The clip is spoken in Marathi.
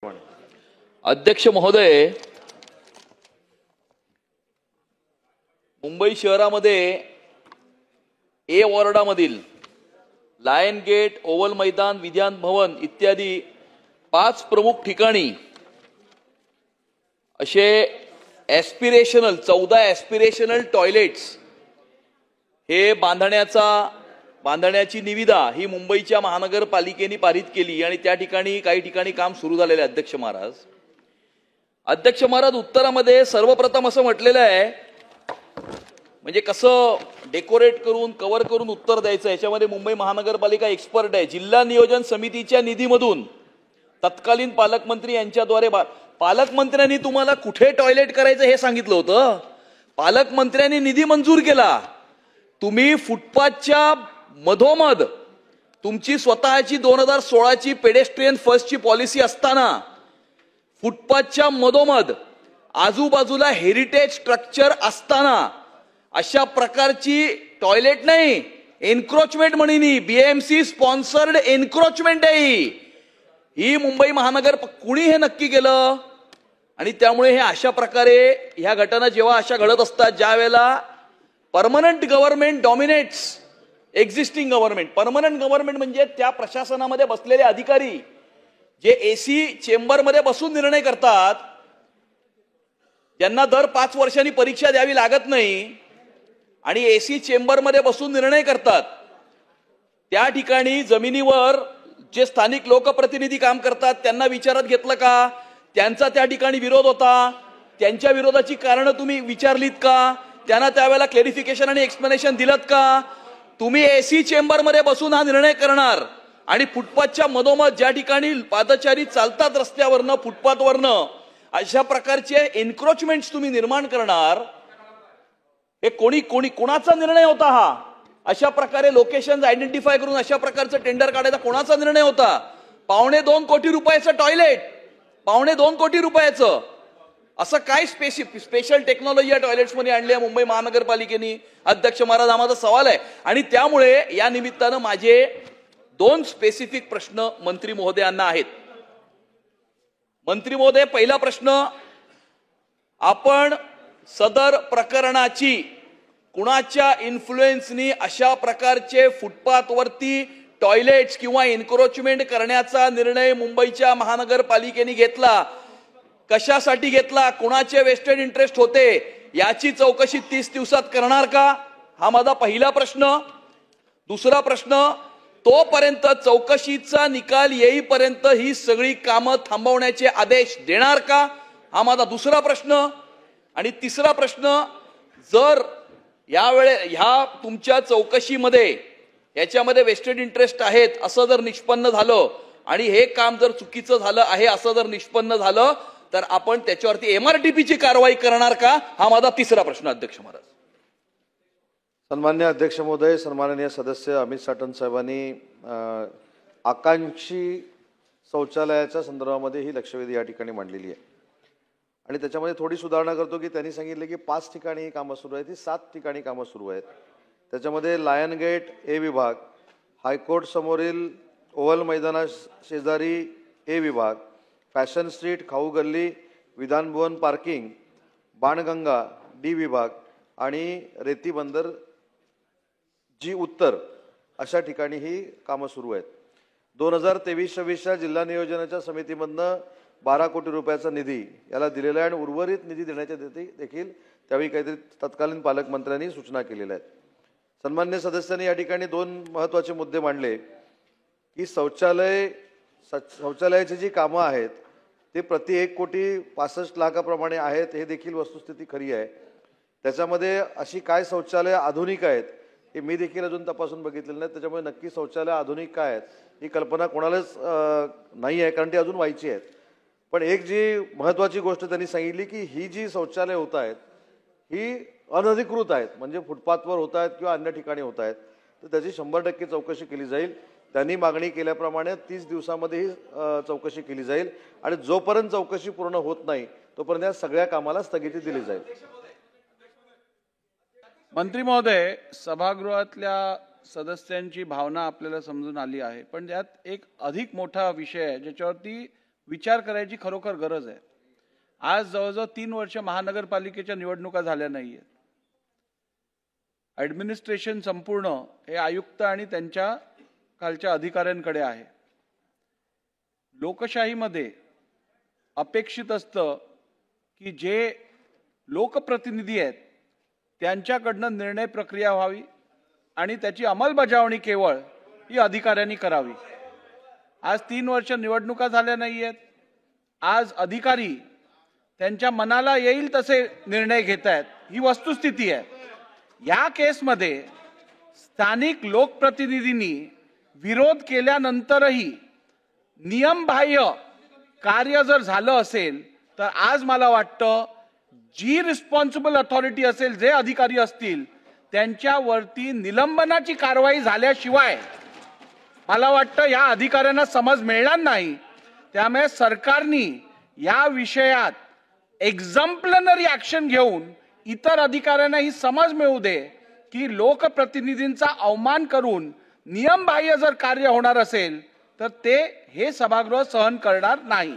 अध्यक्ष महोदय, मुंबई शहरामध्ये ए वॉर्डामधील लायन गेट, ओव्हल मैदान, विधान भवन इत्यादी 5 प्रमुख ठिकाणी असे एस्पिरेशनल 14 एस्पिरेशनल टॉयलेट्स हे बांधण्याची निविदा ही मुंबईच्या महानगरपालिकेने पारित केली आणि त्या ठिकाणी काही ठिकाणी काम सुरू झालेले आहे. अध्यक्ष महाराज उत्तरामध्ये सर्वप्रथम असं म्हटलेलं आहे, म्हणजे कसं डेकोरेट करून कव्हर करून उत्तर द्यायचं याच्यामध्ये मुंबई महानगरपालिका एक्सपर्ट आहे. जिल्हा नियोजन समितीच्या निधीमधून तत्कालीन पालकमंत्री यांच्याद्वारे पालकमंत्र्यांनी तुम्हाला कुठे टॉयलेट करायचं हे सांगितलं होतं. पालकमंत्र्यांनी निधी मंजूर केला. तुम्ही फुटपाथच्या मधोमध तुमची स्वतःची 2016ची पेडेस्ट्रियन फर्स्टची पॉलिसी असताना फुटपाथच्या मधोमध आजूबाजूला हेरिटेज स्ट्रक्चर असताना अशा प्रकारची टॉयलेट नाही, एन्क्रोचमेंट म्हणीनी बीएमसी स्पॉन्सर्ड एन्क्रोचमेंट आहे ही मुंबई महानगर कुणी हे नक्की केलं. आणि त्यामुळे हे अशा प्रकारे ह्या घटना जेव्हा अशा घडत असतात ज्या वेळेला permanent government dominates existing government. Permanent government म्हणजे त्या प्रशासनामध्ये बसलेले अधिकारी जे एसी चेंबरमध्ये बसून निर्णय करतात, ज्यांना दर 5 वर्षांनी परीक्षा द्यावी लागत नाही आणि एसी चेंबरमध्ये बसून निर्णय करतात. त्या ठिकाणी जमिनीवर जे स्थानिक लोकप्रतिनिधी काम करतात त्यांना विचारात घेतलं का? त्यांचा त्या ठिकाणी विरोध होता. त्यांच्या विरोधाची कारणं तुम्ही विचारलीत का? त्यांना त्यावेळेला क्लॅरिफिकेशन आणि एक्सप्लेनेशन दिलत का? तुम्ही एसी चेंबरमध्ये बसून हा निर्णय करणार आणि फुटपाथच्या मधोमध ज्या ठिकाणी पादचारी चालतात रस्त्यावरनं फुटपाथवरनं अशा प्रकारचे एन्क्रोचमेंट्स तुम्ही निर्माण करणार. हे कोणाचा निर्णय होता हा? अशा प्रकारे लोकेशन आयडेंटिफाय करून अशा प्रकारचं टेंडर काढायचा कोणाचा निर्णय होता? 2.25 कोटी रुपयाचं टॉयलेट, 2.25 कोटी रुपयाचं असं काय स्पेशल टेक्नॉलॉजी या टॉयलेट्स मध्ये आणली आहे मुंबई महानगरपालिकेने? अध्यक्ष महाराज, हा माझा सवाल आहे. आणि त्यामुळे या निमित्तानं माझे 2 स्पेसिफिक प्रश्न मंत्री महोदयांना आहेत. मंत्री महोदय, पहिला प्रश्न, आपण सदर प्रकरणाची कुणाच्या इन्फ्लुएन्सनी अशा प्रकारचे फुटपाथवरती टॉयलेट्स किंवा एन्क्रोचमेंट करण्याचा निर्णय मुंबईच्या महानगरपालिकेने घेतला? कशासाठी घेतला? कुणाचे वेस्टेड इंटरेस्ट होते याची चौकशी 30 दिवसात करणार का? हा माझा पहिला प्रश्न. दुसरा प्रश्न, तोपर्यंत चौकशीचा निकाल येईपर्यंत ही सगळी कामं थांबवण्याचे आदेश देणार का? हा माझा दुसरा प्रश्न. आणि तिसरा प्रश्न, जर ह्या तुमच्या चौकशीमध्ये याच्यामध्ये वेस्टेड इंटरेस्ट आहेत असं जर निष्पन्न झालं आणि हे काम जर चुकीचं झालं आहे असं जर निष्पन्न झालं तर आपण त्याच्यावरती एमआरटीपीची कारवाई करणार का? हा माझा तिसरा प्रश्न. अध्यक्ष महाराज. सन्मान्य अध्यक्ष महोदय, सन्माननीय सदस्य अमित साटम साहेबांनी आकांक्षी शौचालयाच्या संदर्भामध्ये ही लक्षवेधी या ठिकाणी मांडलेली आहे आणि त्याच्यामध्ये थोडी सुधारणा करतो की त्यांनी सांगितले की 5 ठिकाणी कामं सुरू आहेत, ही 7 ठिकाणी कामं सुरू आहेत. त्याच्यामध्ये लायन गेट ए विभाग, हायकोर्ट समोरील ओव्हल मैदाना शेजारी ए विभाग, फॅशन स्ट्रीट, खाऊ गल्ली, विधान भवन पार्किंग, बाणगंगा डी विभाग आणि रेती बंदर जी उत्तर अशा ठिकाणी ही कामं सुरू आहेत. 2023-26च्या जिल्हा नियोजनाच्या समितीमधनं 12 कोटी रुपयाचा निधी याला दिलेला आहे आणि उर्वरित निधी देण्याच्या देखील त्यावेळी काहीतरी तत्कालीन पालकमंत्र्यांनी सूचना केलेल्या आहेत. सन्मान्य सदस्यांनी या ठिकाणी 2 महत्त्वाचे मुद्दे मांडले की शौचालयाची जी कामं आहेत ते प्रति 1 कोटी 65 लाखाप्रमाणे आहेत, हे देखील वस्तुस्थिती खरी आहे. त्याच्यामध्ये अशी काय शौचालय आधुनिक आहेत हे मी देखील अजून तपासून बघितलेलं नाही. त्याच्यामुळे नक्की शौचालय आधुनिक काय आहेत ही कल्पना कोणालाच नाही आहे, कारण ती अजून व्हायची आहेत. पण एक जी महत्त्वाची गोष्ट त्यांनी सांगितली की ही जी शौचालय होत आहेत ही अनधिकृत आहेत, म्हणजे फुटपाथवर होत आहेत किंवा अन्य ठिकाणी होत आहेत, तर त्याची 100% चौकशी केली जाईल. त्यांनी मागणी केल्याप्रमाणे 30 दिवसामध्ये ही चौकशी केली जाईल आणि जोपर्यंत चौकशी पूर्ण होत नाही तोपर्यंत या सगळ्या कामाला स्थगिती दिली जाईल. मंत्री महोदय, सभागृहातल्या सदस्यांची भावना आपल्याला समजून आली आहे, पण त्यात एक अधिक मोठा विषय आहे ज्याच्यावरती विचार करायची खरोखर गरज आहे. आज जवळजवळ 3 वर्ष महानगरपालिकेच्या निवडणुका झाल्या नाहीयेत. ॲडमिनिस्ट्रेशन संपूर्ण हे आयुक्त आणि त्यांच्या खालच्या अधिकाऱ्यांकडे आहे. लोकशाहीमध्ये अपेक्षित असतं की जे लोकप्रतिनिधी आहेत त्यांच्याकडनं निर्णय प्रक्रिया व्हावी आणि त्याची अंमलबजावणी केवळ ही अधिकाऱ्यांनी करावी. आज 3 वर्ष निवडणुका झाल्या नाहीयेत. आज अधिकारी त्यांच्या मनाला येईल तसे निर्णय घेत आहेत, ही वस्तुस्थिती आहे. या केसमध्ये स्थानिक लोकप्रतिनिधींनी विरोध केल्यानंतरही नियमबाह्य कार्य जर झालं असेल तर आज मला वाटतं जी रिस्पॉन्सिबल अथॉरिटी असेल, जे अधिकारी असतील त्यांच्यावरती निलंबनाची कारवाई झाल्याशिवाय मला वाटतं या अधिकाऱ्यांना समज मिळणार नाही. त्यामुळे सरकारने या विषयात एक्झम्पलनरी ऍक्शन घेऊन इतर अधिकाऱ्यांना ही समज मिळू दे की लोकप्रतिनिधींचा अवमान करून नियमबाह्य जर कार्य होणार असेल तर ते हे सभागृह सहन करणार नाही.